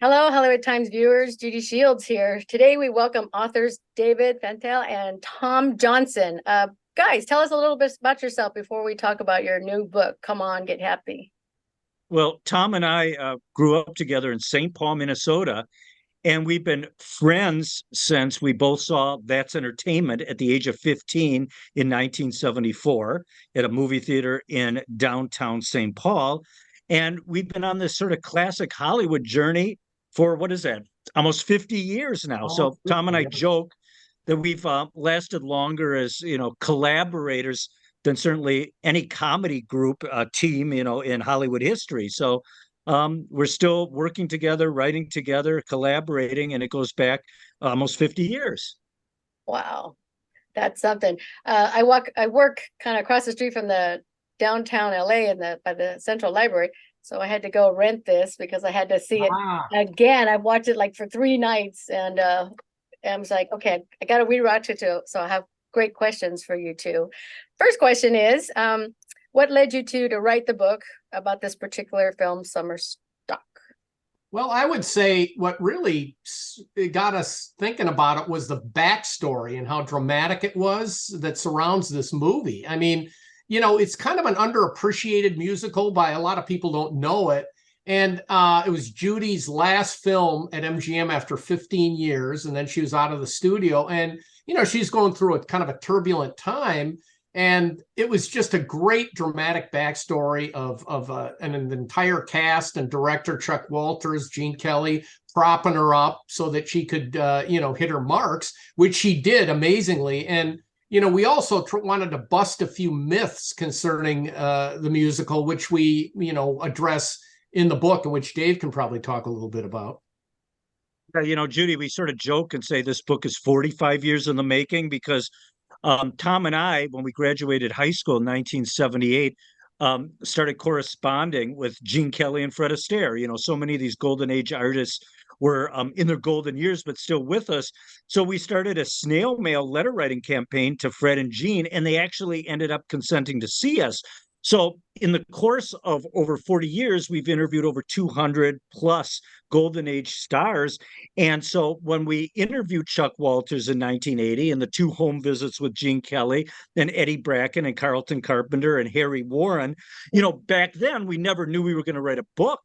Hello, Hollywood Times viewers. Judy Shields here. Today we welcome authors David Fantle and Tom Johnson. Guys, tell us a little bit about yourself before we talk about your new book. Come on, get happy. Well, Tom and I grew up together in St. Paul, Minnesota, and we've been friends since we both saw That's Entertainment at the age of 15 in 1974 at a movie theater in downtown St. Paul. And we've been on this sort of classic Hollywood journey for what is that? Almost 50 years now. So Tom and I joke that we've lasted longer as, collaborators than certainly any comedy group team, in Hollywood history. So we're still working together, writing together, collaborating, and it goes back almost 50 years. Wow, that's something. I work kind of across the street from the downtown LA by the Central Library. So I had to go rent this because I had to see it again. I watched it like for 3 nights, and I was like, okay, I got to rewatch it too. So I have great questions for you too. First question is, what led you to write the book about this particular film, Summer Stock? Well, I would say what really got us thinking about it was the backstory and how dramatic it was that surrounds this movie. I mean, it's kind of an underappreciated musical by a lot of people don't know it. And it was Judy's last film at MGM after 15 years. And then she was out of the studio. And, she's going through a kind of a turbulent time. And it was just a great dramatic backstory of an entire cast and director, Chuck Walters, Gene Kelly, propping her up so that she could, hit her marks, which she did amazingly. And, we also wanted to bust a few myths concerning the musical, which we, address in the book, and which Dave can probably talk a little bit about. Judy, we sort of joke and say this book is 45 years in the making because Tom and I, when we graduated high school in 1978, started corresponding with Gene Kelly and Fred Astaire. So many of these golden age artists were in their golden years, but still with us. So we started a snail mail letter writing campaign to Fred and Gene, and they actually ended up consenting to see us. So in the course of over 40 years, we've interviewed over 200 plus golden age stars. And so when we interviewed Chuck Walters in 1980 and the 2 home visits with Gene Kelly and Eddie Bracken and Carlton Carpenter and Harry Warren, back then we never knew we were going to write a book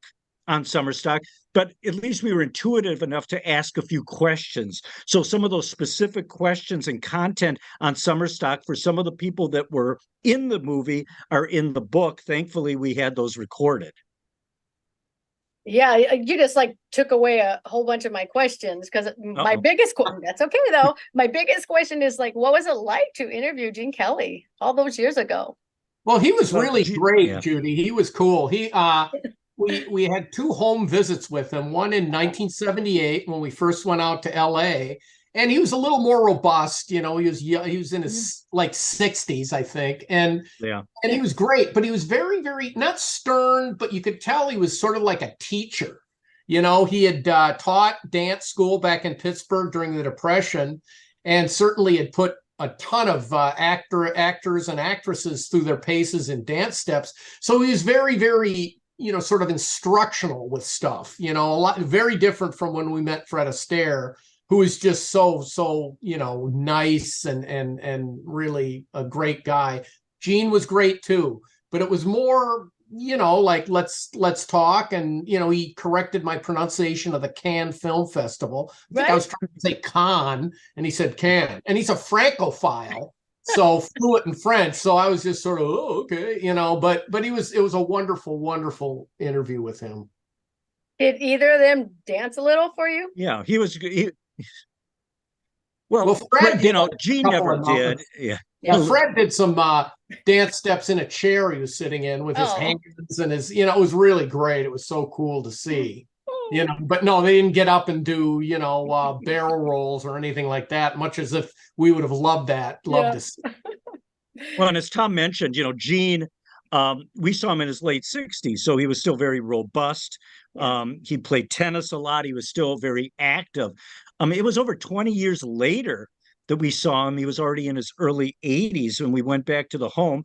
on Summer Stock, but at least we were intuitive enough to ask a few questions. So some of those specific questions and content on Summer Stock for some of the people that were in the movie are in the book. Thankfully, we had those recorded. Yeah, you just took away a whole bunch of my questions because my biggest that's okay though. My biggest question is what was it like to interview Gene Kelly all those years ago? Well, he was really great, yeah. Judy. He was cool. We had 2 home visits with him, one in 1978 when we first went out to LA, and he was a little more robust. He was in his 60s, I think, and he was great, but he was very, very not stern, but you could tell he was sort of like a teacher. He had taught dance school back in Pittsburgh during the Depression, and certainly had put a ton of actors and actresses through their paces and dance steps. So he was very, very sort of instructional with stuff, a lot very different from when we met Fred Astaire, who was just so nice and really a great guy. Gene was great too, but it was more, let's talk. And, he corrected my pronunciation of the Cannes Film Festival. I think I was trying to say Cannes, and he said Cannes, and he's a Francophile. So fluent in French. So I was just sort of, okay, but it was a wonderful, wonderful interview with him. Did either of them dance a little for you? Yeah, well, Fred, Gene never did. Yeah. Fred did some dance steps in a chair he was sitting in with his hands and his, it was really great. It was so cool to see. But no, they didn't get up and do, barrel rolls or anything like that, much as if we would have loved to see. Well, and as Tom mentioned, Gene, we saw him in his late 60s, so he was still very robust. He played tennis a lot. He was still very active. It was over 20 years later that we saw him. He was already in his early 80s when we went back to the home,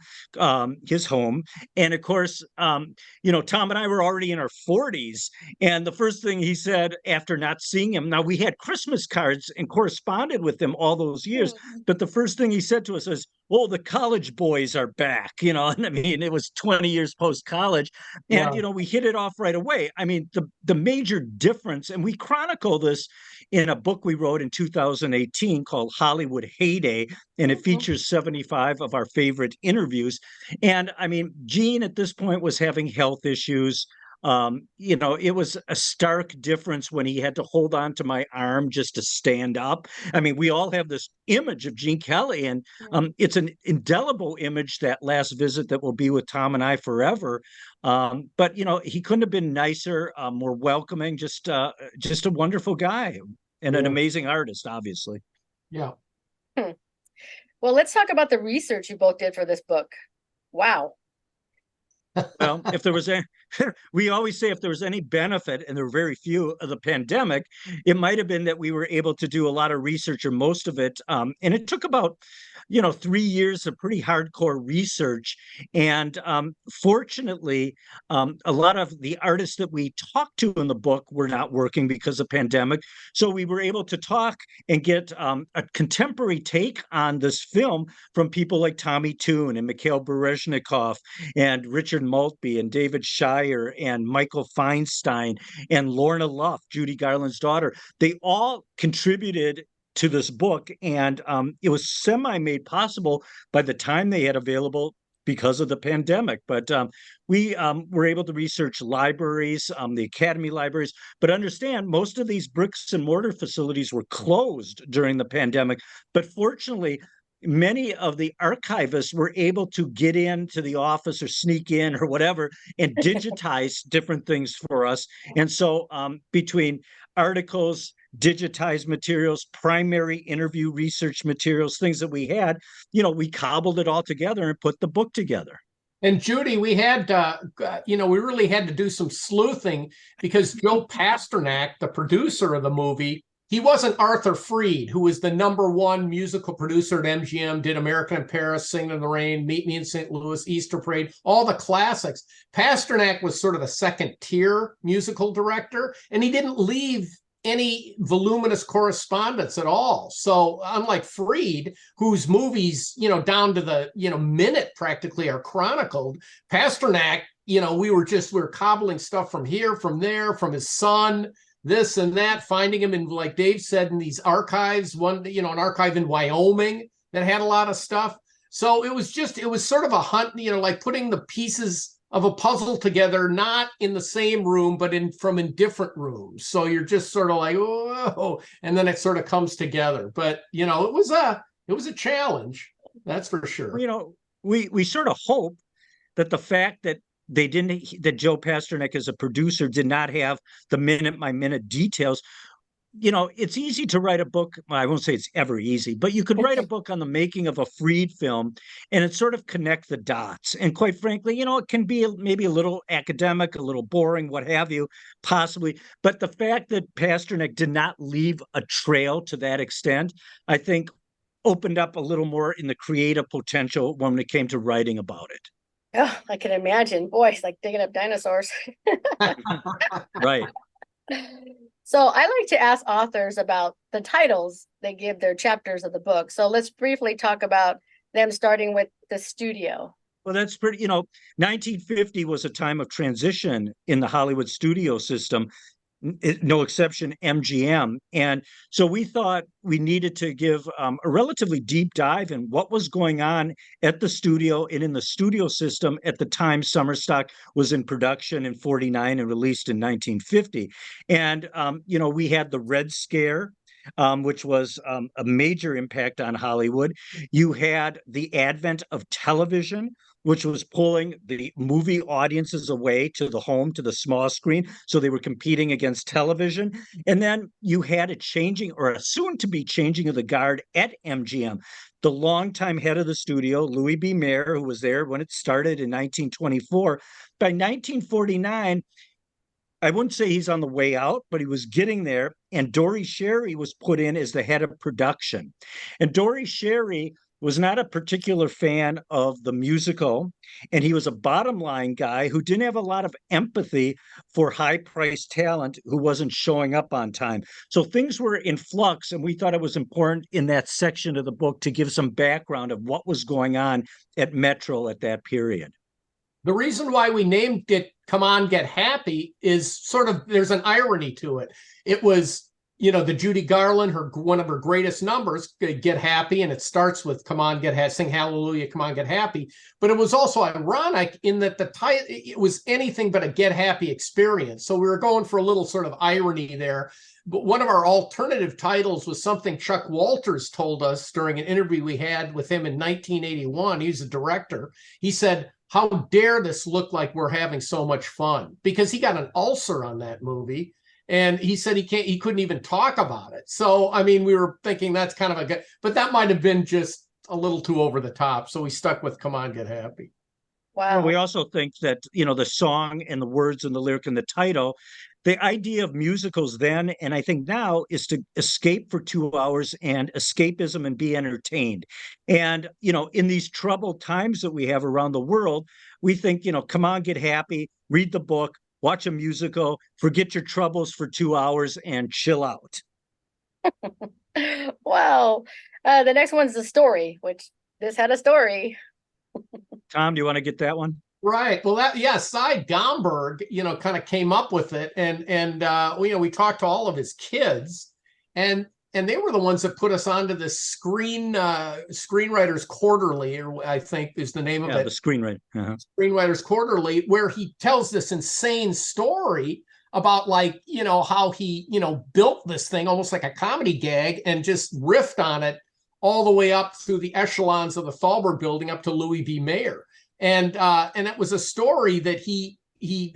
his home. And of course, Tom and I were already in our 40s. And the first thing he said after not seeing him, now we had Christmas cards and corresponded with him all those years, but the first thing he said to us was, "Oh, the college boys are back," and I mean, it was 20 years post-college. And, we hit it off right away. I mean, the major difference, and we chronicle this in a book we wrote in 2018 called Hollywood Heyday, and it features 75 of our favorite interviews. And I mean, Gene at this point was having health issues. It was a stark difference when he had to hold on to my arm just to stand up. I mean, we all have this image of Gene Kelly, and it's an indelible image, that last visit that will be with Tom and I forever. But he couldn't have been nicer, more welcoming, just a wonderful guy and an amazing artist, obviously. Yeah. Well, let's talk about the research you both did for this book. Wow. Well, if there was we always say if there was any benefit, and there were very few, of the pandemic, it might have been that we were able to do a lot of research, or most of it. And it took about, 3 years of pretty hardcore research. And fortunately, a lot of the artists that we talked to in the book were not working because of pandemic. So we were able to talk and get a contemporary take on this film from people like Tommy Tune and Mikhail Berezhnikov and Richard Maltby and David Shire and Michael Feinstein and Lorna Luft, Judy Garland's daughter. They all contributed to this book, and it was semi-made possible by the time they had available because of the pandemic. But we were able to research libraries, the academy libraries, but understand most of these bricks and mortar facilities were closed during the pandemic. But fortunately, many of the archivists were able to get into the office or sneak in or whatever and digitize different things for us. And so between articles, digitized materials, primary interview research materials, things that we had, we cobbled it all together and put the book together. And Judy, we had, we really had to do some sleuthing, because Joe Pasternak, the producer of the movie, he wasn't Arthur Freed, who was the #1 musical producer at MGM, did American in Paris, Singing in the Rain, Meet Me in St. Louis, Easter Parade, all the classics. Pasternak was sort of a second-tier musical director, and he didn't leave any voluminous correspondence at all. So unlike Freed, whose movies, down to the, minute practically are chronicled, Pasternak, we were cobbling stuff from here, from there, from his son, this and that, finding him in, like Dave said, in these archives, an archive in Wyoming that had a lot of stuff. So it was sort of a hunt, like putting the pieces of a puzzle together, not in the same room, but in different rooms. So you're just sort of like, whoa, and then it sort of comes together. But it was a challenge, that's for sure. We sort of hope that the fact that that Joe Pasternak as a producer did not have the minute by minute details. It's easy to write a book. Well, I won't say it's ever easy, but you could write a book on the making of a Freed film and it sort of connect the dots. And quite frankly, it can be maybe a little academic, a little boring, what have you, possibly. But the fact that Pasternak did not leave a trail to that extent, I think opened up a little more in the creative potential when it came to writing about it. Oh, I can imagine. Boy, it's like digging up dinosaurs. Right. So I like to ask authors about the titles they give their chapters of the book. So let's briefly talk about them, starting with the studio. Well, that's pretty, 1950 was a time of transition in the Hollywood studio system, no exception, MGM. And so we thought we needed to give a relatively deep dive in what was going on at the studio and in the studio system at the time Summerstock was in production in 49 and released in 1950. And, we had the Red Scare, which was a major impact on Hollywood. You had the advent of television, which was pulling the movie audiences away to the home, to the small screen. So they were competing against television. And then you had a changing, or a soon-to-be changing of the guard at MGM. The longtime head of the studio, Louis B. Mayer, who was there when it started in 1924, by 1949, I wouldn't say he's on the way out, but he was getting there. And Dory Sherry was put in as the head of production. And Dory Sherry was not a particular fan of the musical. And he was a bottom line guy who didn't have a lot of empathy for high priced talent who wasn't showing up on time. So things were in flux. And we thought it was important in that section of the book to give some background of what was going on at Metro at that period. The reason why we named it Come On, Get Happy is sort of, there's an irony to it. It was, the Judy Garland, one of her greatest numbers, Get Happy, and it starts with Come On, Get Happy, sing Hallelujah, Come On, Get Happy. But it was also ironic in that the title, it was anything but a Get Happy experience. So we were going for a little sort of irony there. But one of our alternative titles was something Chuck Walters told us during an interview we had with him in 1981. He's a director. He said, how dare this look like we're having so much fun? Because he got an ulcer on that movie. And he said he couldn't even talk about it. So, I mean, we were thinking that's kind of a good, but that might have been just a little too over the top. So we stuck with Come On, Get Happy. Wow. Well, we also think that, the song and the words and the lyric and the title, the idea of musicals then, and I think now, is to escape for 2 hours and escapism and be entertained. And, in these troubled times that we have around the world, we think, come on, get happy, read the book, watch a musical, forget your troubles for 2 hours and chill out. Wow. The next one's the story, which this had a story. Tom, do you want to get that one? Right. Well, Cy Gomberg, kind of came up with it, and we talked to all of his kids, and they were the ones that put us onto the Screenwriters Quarterly, or I think is the name of it. The Screenwriter. Uh-huh. Screenwriters Quarterly, where he tells this insane story about how he built this thing almost like a comedy gag and just riffed on it all the way up through the echelons of the Thalberg Building up to Louis B. Mayer. And it was a story that he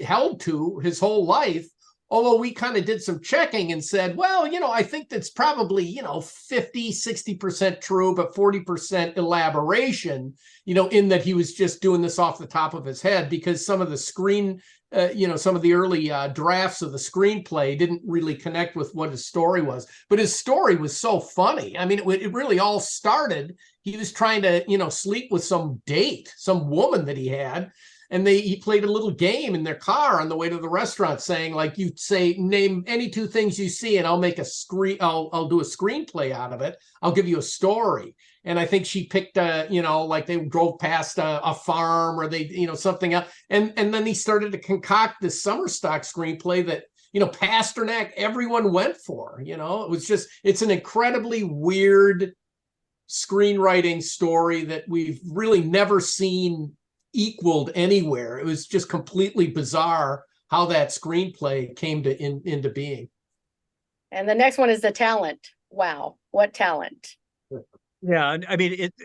held to his whole life, although we kind of did some checking and said, well, I think that's probably, 50, 60% true, but 40% elaboration, in that he was just doing this off the top of his head, because some of the some of the early drafts of the screenplay didn't really connect with what his story was. But his story was so funny. I mean, it really all started. He was trying to, sleep with some woman that he had. And he played a little game in their car on the way to the restaurant, saying, you say, name any two things you see, and I'll make I'll do a screenplay out of it. I'll give you a story. And I think she picked they drove past a farm, or they, something else. And then he started to concoct this summer stock screenplay that, Pasternak, everyone went for. It's an incredibly weird screenwriting story that we've really never seen equaled anywhere. It was just completely bizarre how that screenplay came into being. And the next one is the talent. Wow, what talent. Yeah, I mean, it's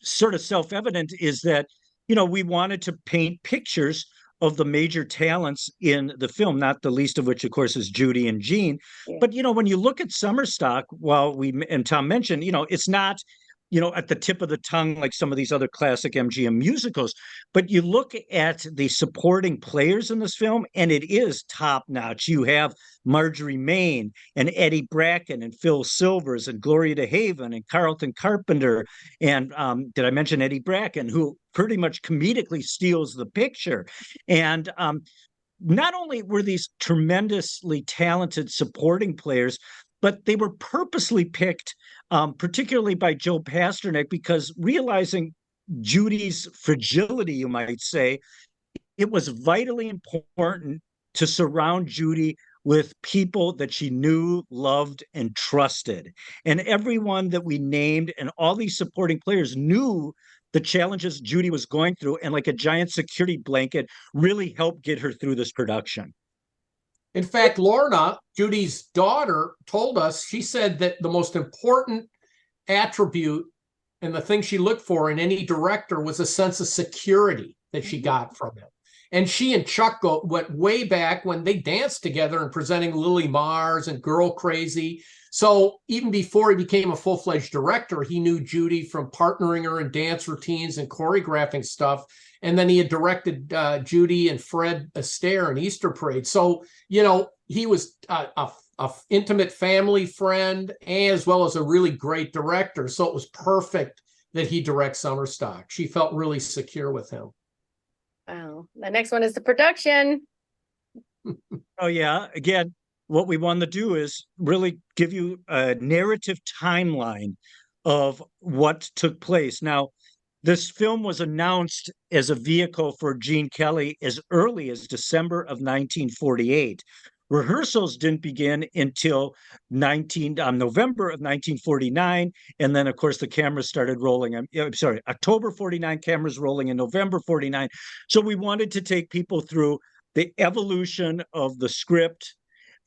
sort of self-evident is that, we wanted to paint pictures of the major talents in the film, not the least of which, of course, is Judy and Jean. Yeah. But, when you look at Summer Stock, and Tom mentioned, it's not, at the tip of the tongue like some of these other classic MGM musicals, but you look at the supporting players in this film, and it is top notch. You have Marjorie Main and Eddie Bracken and Phil Silvers and Gloria DeHaven and Carlton Carpenter. And did I mention Eddie Bracken, who pretty much comedically steals the picture? And not only were these tremendously talented supporting players, but they were purposely picked, particularly by Joe Pasternak, because realizing Judy's fragility, you might say, it was vitally important to surround Judy with people that she knew, loved, and trusted. And everyone that we named and all these supporting players knew the challenges Judy was going through, and like a giant security blanket, really helped get her through this production. In fact, Lorna, Judy's daughter, told us, she said that the most important attribute and the thing she looked for in any director was a sense of security that she got from him. And she and Chuck went way back when they danced together and presenting Lily Mars and Girl Crazy. So even before he became a full-fledged director, he knew Judy from partnering her in dance routines and choreographing stuff. And then he had directed Judy and Fred Astaire in Easter Parade. So, you know, he was a intimate family friend as well as a really great director. So it was perfect that he directs Summer Stock. She felt really secure with him. Wow. The next one is the production. Oh, yeah. Again, what we want to do is really give you a narrative timeline of what took place. Now, this film was announced as a vehicle for Gene Kelly as early as December of 1948. Rehearsals didn't begin until November of 1949. And then, of course, the cameras started rolling. October 49, cameras rolling in November 49. So we wanted to take people through the evolution of the script,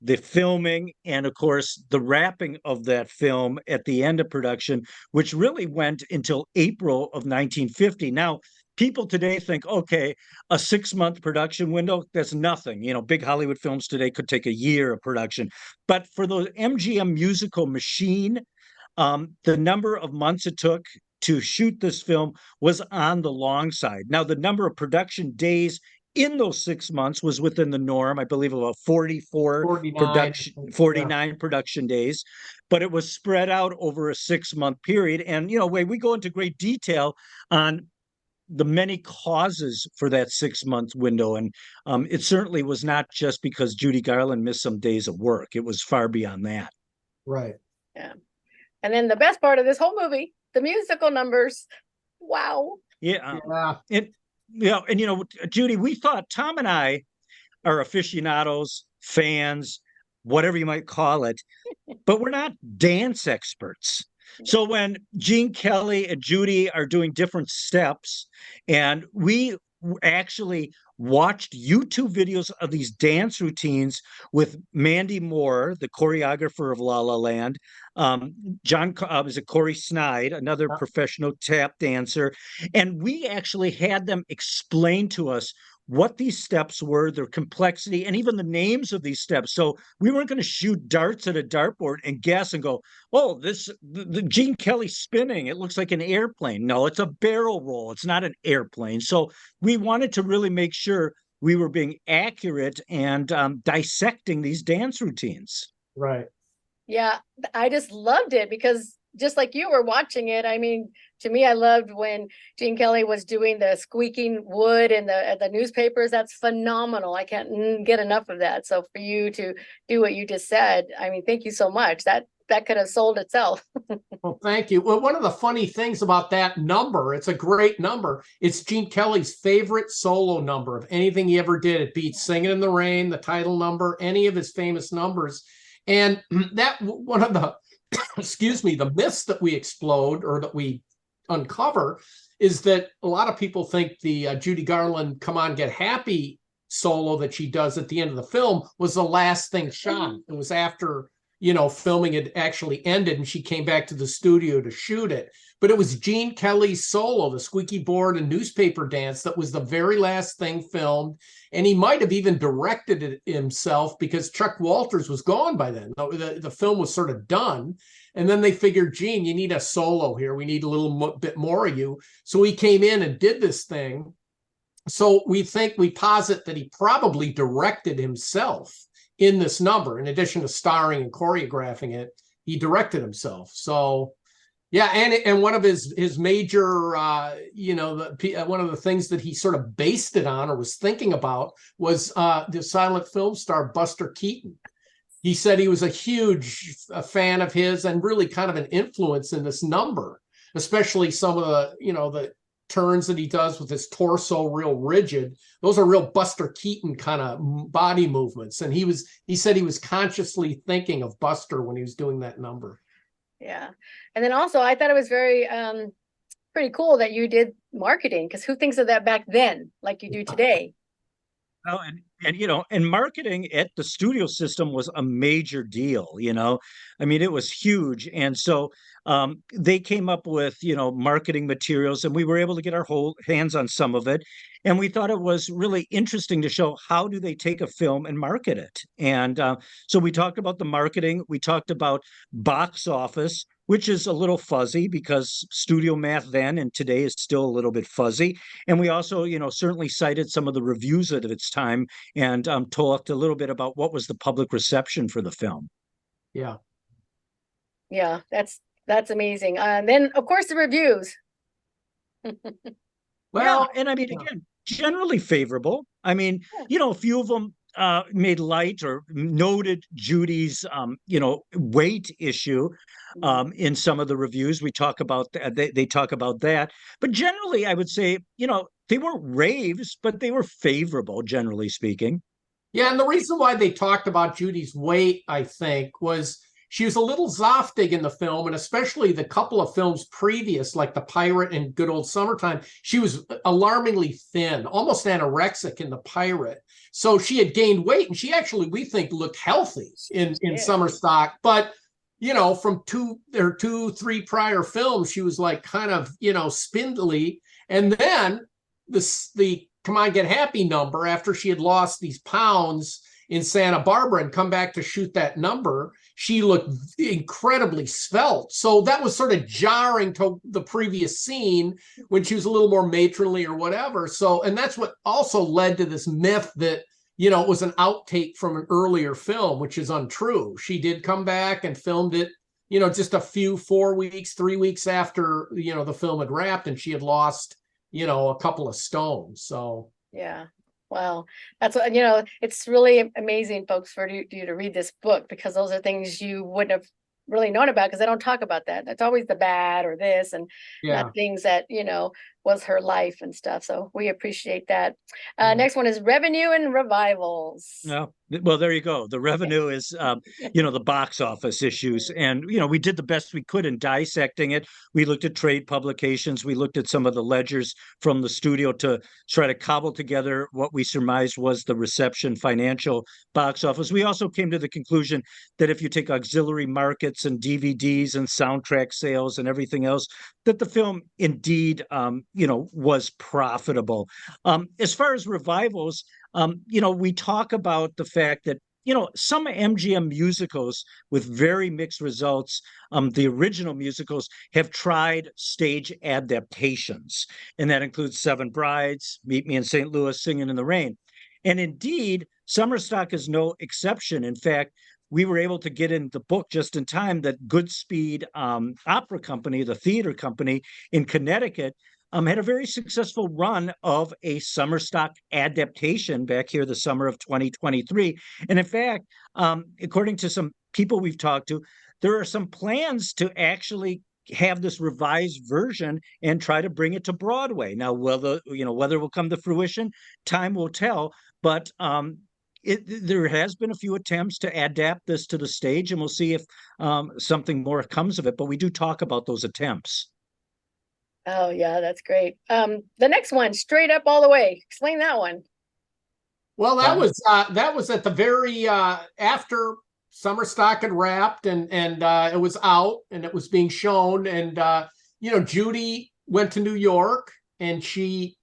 the filming, and of course, the wrapping of that film at the end of production, which really went until April of 1950. Now, people today think, okay, a 6-month production window, that's nothing. You know, big Hollywood films today could take a year of production. But for the MGM musical machine, the number of months it took to shoot this film was on the long side. Now, the number of production days in those 6 months was within the norm. I believe about 49 production days, but it was spread out over a 6-month period. And, you know, we go into great detail on the many causes for that 6-month window. And it certainly was not just because Judy Garland missed some days of work. It was far beyond that. Right. Yeah. And then the best part of this whole movie, the musical numbers. Wow. Yeah. And, you know, Judy, we thought, Tom and I are aficionados, fans, whatever you might call it, but we're not dance experts. So when Gene Kelly and Judy are doing different steps, and we actually watched YouTube videos of these dance routines with Mandy Moore, the choreographer of La La Land, is it Corey Snide, another professional tap dancer, and we actually had them explain to us what these steps were, their complexity, and even the names of these steps. So we weren't going to shoot darts at a dartboard and guess and go, oh, the Gene Kelly spinning, it looks like an airplane. No, it's a barrel roll. It's not an airplane. So we wanted to really make sure we were being accurate and dissecting these dance routines. Right. Yeah, I just loved it because just like you were watching it, I mean, to me, I loved when Gene Kelly was doing the squeaking wood in the newspapers. That's phenomenal. I can't get enough of that. So for you to do what you just said, I mean, thank you so much. That could have sold itself. Well, thank you. Well, one of the funny things about that number, it's a great number. It's Gene Kelly's favorite solo number of anything he ever did. It beats Singing in the Rain, the title number, any of his famous numbers. And that one of the, excuse me, the myths that we explode or that we uncover is that a lot of people think the Judy Garland Come On Get Happy solo that she does at the end of the film was the last thing shot. It was after, you know, filming had actually ended and she came back to the studio to shoot it. But it was Gene Kelly's solo, the squeaky board and newspaper dance, that was the very last thing filmed. And he might have even directed it himself because Chuck Walters was gone by then. The film was sort of done. And then they figured, Gene, you need a solo here. We need a little bit more of you. So he came in and did this thing. So we posit that he probably directed himself in this number. In addition to starring and choreographing it, he directed himself. So yeah, and one of his major, one of the things that he sort of based it on or was thinking about was the silent film star Buster Keaton. He said he was a huge fan of his and really kind of an influence in this number, especially some of the, you know, the turns that he does with his torso real rigid. Those are real Buster Keaton kind of body movements. And he said he was consciously thinking of Buster when he was doing that number. Yeah. And then also I thought it was very pretty cool that you did marketing, because who thinks of that back then like you do today? Oh, And, and marketing at the studio system was a major deal, I mean, it was huge. And so they came up with, marketing materials, and we were able to get our whole hands on some of it. And we thought it was really interesting to show how do they take a film and market it. And so we talked about the marketing. We talked about box office, which is a little fuzzy because studio math then and today is still a little bit fuzzy. And we also, certainly cited some of the reviews at its time and talked a little bit about what was the public reception for the film. Yeah. Yeah, that's amazing. And then, of course, the reviews. Well, and I mean, again, generally favorable. I mean, a few of them made light or noted Judy's, weight issue in some of the reviews. We talk about that. They talk about that. But generally, I would say, they weren't raves, but they were favorable, generally speaking. Yeah, and the reason why they talked about Judy's weight, I think, was she was a little zoftig in the film, and especially the couple of films previous, like The Pirate and Good Old Summertime, she was alarmingly thin, almost anorexic in The Pirate. So she had gained weight, and she actually, we think, looked healthy in Summer Stock. But, from two, 3 prior films, she was like kind of, spindly. And then the Come On, Get Happy number, after she had lost these pounds in Santa Barbara and come back to shoot that number, she looked incredibly svelte. So that was sort of jarring to the previous scene when she was a little more matronly or whatever. So, and that's what also led to this myth that, it was an outtake from an earlier film, which is untrue. She did come back and filmed it, just a few 4 weeks, 3 weeks after, the film had wrapped, and she had lost, a couple of stones. So, yeah. Wow. That's what, it's really amazing, folks, for you to read this book, because those are things you wouldn't have really known about, because they don't talk about that. It's always the bad or this, and not things that, was her life and stuff. So we appreciate that. Next one is revenue and revivals. Yeah. Well, there you go. The revenue is, the box office issues. And, we did the best we could in dissecting it. We looked at trade publications. We looked at some of the ledgers from the studio to try to cobble together what we surmised was the reception financial box office. We also came to the conclusion that if you take auxiliary markets and DVDs and soundtrack sales and everything else, that the film indeed, was profitable. As far as revivals, we talk about the fact that, some MGM musicals with very mixed results, the original musicals have tried stage adaptations, and that includes Seven Brides, Meet Me in St. Louis, Singing in the Rain. And indeed, Summer Stock is no exception. In fact, we were able to get in the book just in time that Goodspeed Opera Company, the theater company in Connecticut, had a very successful run of a Summer Stock adaptation back here the summer of 2023. And in fact, according to some people we've talked to, there are some plans to actually have this revised version and try to bring it to Broadway. Now, whether it will come to fruition, time will tell. But there has been a few attempts to adapt this to the stage, and we'll see if something more comes of it. But we do talk about those attempts. Oh, yeah, that's great. The next one, Straight Up All the Way. Explain that one. Well, that was at the very after Summer Stock had wrapped, and it was out and it was being shown, and Judy went to New York, and she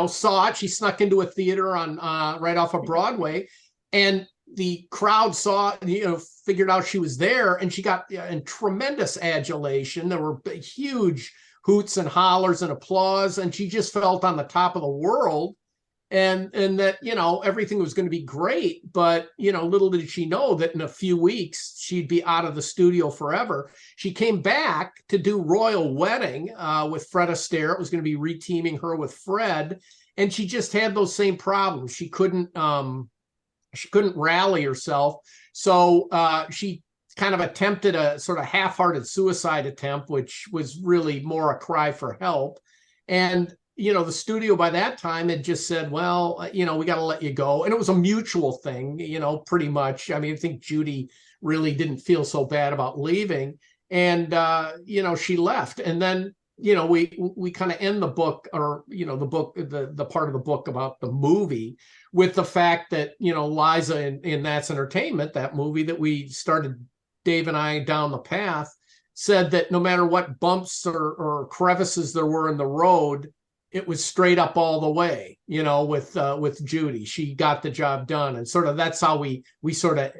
saw it. She snuck into a theater on right off of Broadway, and the crowd saw, figured out she was there, and she got in tremendous adulation. There were huge hoots and hollers and applause, and she just felt on the top of the world, and that everything was going to be great. But little did she know that in a few weeks she'd be out of the studio forever. She came back to do Royal Wedding with Fred Astaire. It was going to be reteaming her with Fred, and she just had those same problems. She couldn't rally herself, so she kind of attempted a sort of half-hearted suicide attempt, which was really more a cry for help. And, the studio by that time had just said, well, we got to let you go. And it was a mutual thing, pretty much. I mean, I think Judy really didn't feel so bad about leaving. And, she left. And then, we kind of end the book, or the book, the part of the book about the movie, with the fact that Liza in That's Entertainment, that movie that we started, Dave and I, down the path, said that no matter what bumps or crevices there were in the road, it was straight up all the way. With Judy, she got the job done, and sort of that's how we sort of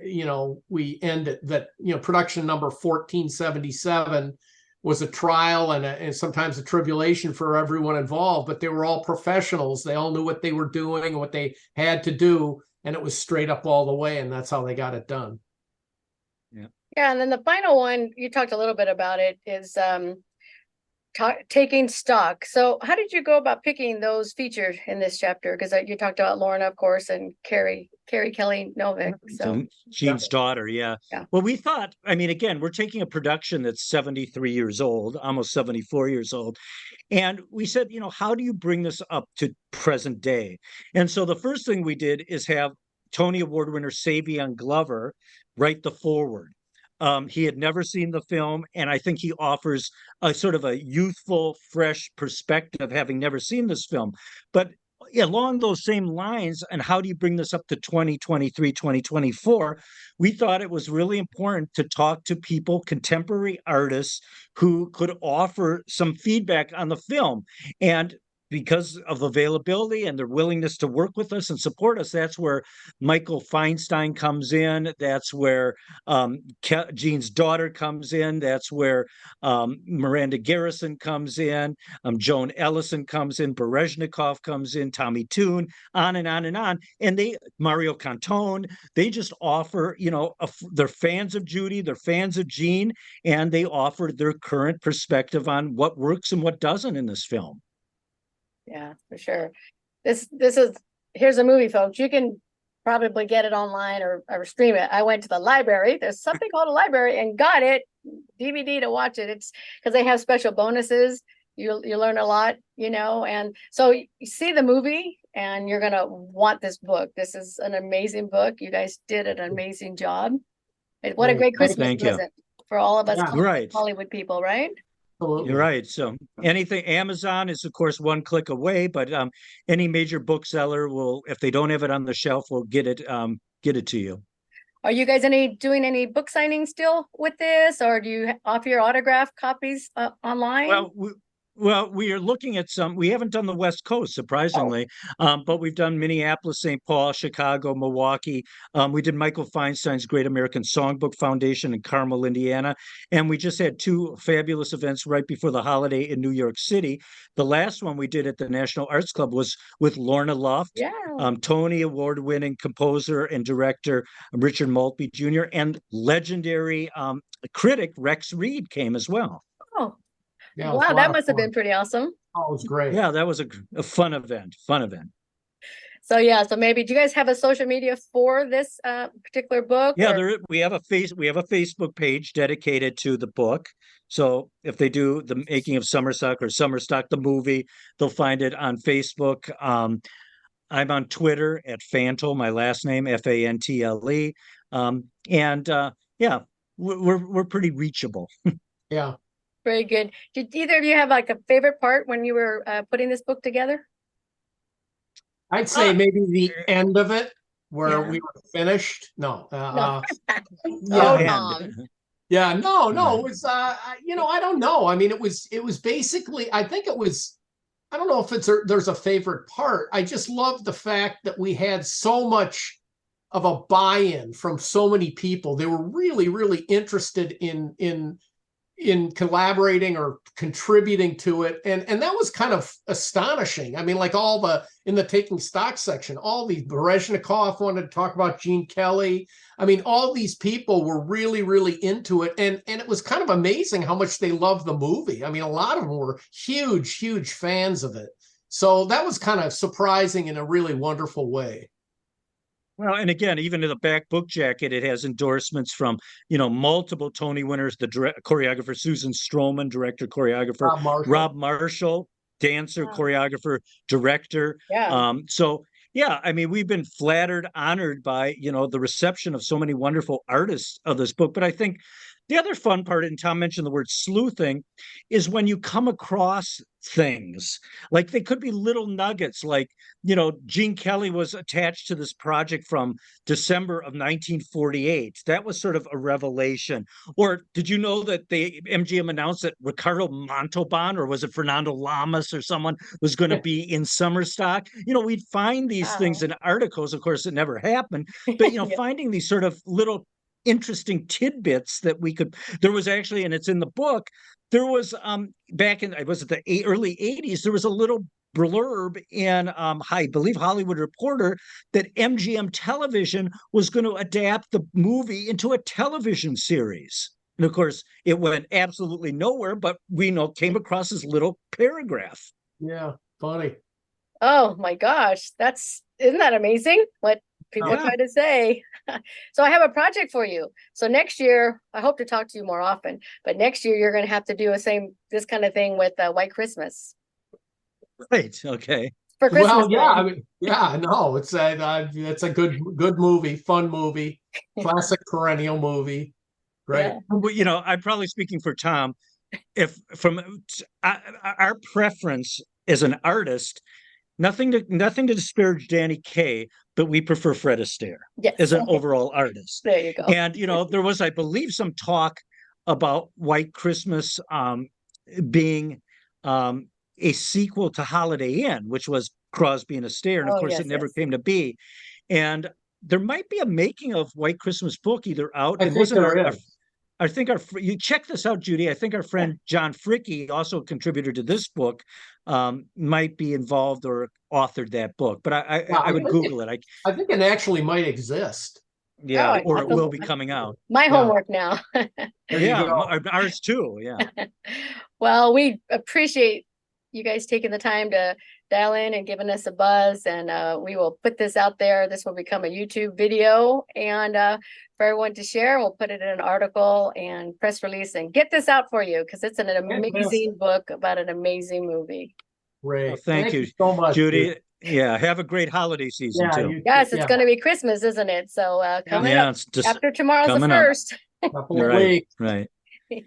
we end it. That production number 1477 was a trial and sometimes a tribulation for everyone involved, but they were all professionals. They all knew what they were doing and what they had to do, and it was straight up all the way, and that's how they got it done. Yeah, and then the final one, you talked a little bit about it, is taking stock. So how did you go about picking those featured in this chapter? Because you talked about Lorna, of course, and Carrie Kelly Novick. So Jean's daughter, yeah. Well, we thought, again, we're taking a production that's 73 years old, almost 74 years old. And we said, how do you bring this up to present day? And so the first thing we did is have Tony Award winner Savion Glover write the foreword. He had never seen the film, and I think he offers a sort of a youthful, fresh perspective, having never seen this film. But along those same lines, and how do you bring this up to 2023, 2024? We thought it was really important to talk to people, contemporary artists, who could offer some feedback on the film. And because of availability and their willingness to work with us and support us, that's where Michael Feinstein comes in. That's where Jean's daughter comes in. That's where Miranda Garrison comes in. Joan Ellison comes in. Berezhnikov comes in. Tommy Toon, on and on and on. And Mario Cantone, they just offer, they're fans of Judy, they're fans of Jean, and they offer their current perspective on what works and what doesn't in this film. Yeah, for sure. Here's a movie, folks. You can probably get it online or stream it. I went to the library. There's something called a library and got it DVD to watch it. It's because they have special bonuses. You learn a lot, and so you see the movie and you're gonna want this book. This is an amazing book. You guys did an amazing job. What a great Christmas present for all of us Hollywood people, right? Absolutely. You're right. So anything, Amazon is of course one click away, but any major bookseller will, if they don't have it on the shelf, will get it to you. Are you guys doing any book signings still with this, or do you offer your autograph copies online? Well, we are looking at some. We haven't done the West Coast, surprisingly, but we've done Minneapolis, St. Paul, Chicago, Milwaukee. We did Michael Feinstein's Great American Songbook Foundation in Carmel, Indiana. And we just had two fabulous events right before the holiday in New York City. The last one we did at the National Arts Club was with Lorna Luft, Tony Award-winning composer and director Richard Maltby Jr., and legendary critic Rex Reed came as well. Oh. Yeah, wow, that must have been pretty awesome. Oh, it was great. Yeah, that was a fun event. So so maybe, do you guys have a social media for this particular book? Yeah, we have a Facebook page dedicated to the book. So if they do the making of Summerstock or Summerstock the movie, they'll find it on Facebook. I'm on Twitter at Fantle, my last name Fantle, we're pretty reachable. Yeah. Very good. Did either of you have like a favorite part when you were putting this book together? I'd say maybe the end of it, where we were finished. No. No. Yeah, no. It was, I don't know. I mean, it was basically, I think it was, I don't know if there's a favorite part. I just loved the fact that we had so much of a buy-in from so many people. They were really, really interested in collaborating or contributing to it. And that was kind of astonishing. I mean, like in the taking stock section, all these Berezhnikov wanted to talk about Gene Kelly. I mean, all these people were really, really into it. And it was kind of amazing how much they loved the movie. I mean, a lot of them were huge, huge fans of it. So that was kind of surprising in a really wonderful way. Well, and again, even in the back book jacket, it has endorsements from, multiple Tony winners, the choreographer Susan Stroman, director, choreographer, Rob Marshall, dancer, choreographer, director. Yeah. I mean, we've been flattered, honored by, the reception of so many wonderful artists of this book. But I think the other fun part, and Tom mentioned the word sleuthing, is when you come across things like they could be little nuggets, like, Gene Kelly was attached to this project from December of 1948. That was sort of a revelation. Or did you know that MGM announced that Ricardo Montalban, or was it Fernando Lamas or someone, was going to be in summer stock? We'd find these things in articles. Of course, it never happened, but finding these sort of little interesting tidbits that there was actually, and it's in the book, there was back in, was it the early 80s, there was a little blurb in I believe Hollywood Reporter that MGM Television was going to adapt the movie into a television series. And of course, it went absolutely nowhere, but we came across this little paragraph. Yeah, funny. Oh my gosh, isn't that amazing? What people try to say. So I have a project for you. So next year, I hope to talk to you more often, but next year you're going to have to do this kind of thing with White Christmas. Right. Okay. For Christmas. Well, yeah, I mean, yeah, no, it's a good movie, fun movie, classic perennial movie. Great. Yeah. Well, I'm probably speaking for Tom. If from our preference as an artist, nothing to disparage Danny Kaye, but we prefer Fred Astaire as an overall artist. There you go. And there was, I believe, some talk about White Christmas being a sequel to Holiday Inn, which was Crosby and Astaire, and of course it never came to be. And there might be a making of White Christmas book either out. I think there is. I think you check this out, Judy. I think our friend John Fricke, also a contributor to this book, might be involved or authored that book. But I would Google it. I think it actually might exist. Yeah, or it will be coming out. My homework now. Ours too. Yeah. Well, we appreciate you guys taking the time to dial in and giving us a buzz, and we will put this out there. This will become a YouTube video, and for everyone to share. We'll put it in an article and press release and get this out for you, because it's an amazing book about an amazing movie. Great. Well, thank you so much, Judy. Dude. Yeah, have a great holiday season too. Yes, it's going to be Christmas, isn't it? So coming up it's just after tomorrow's the coming first. Couple of weeks. Right. Yeah.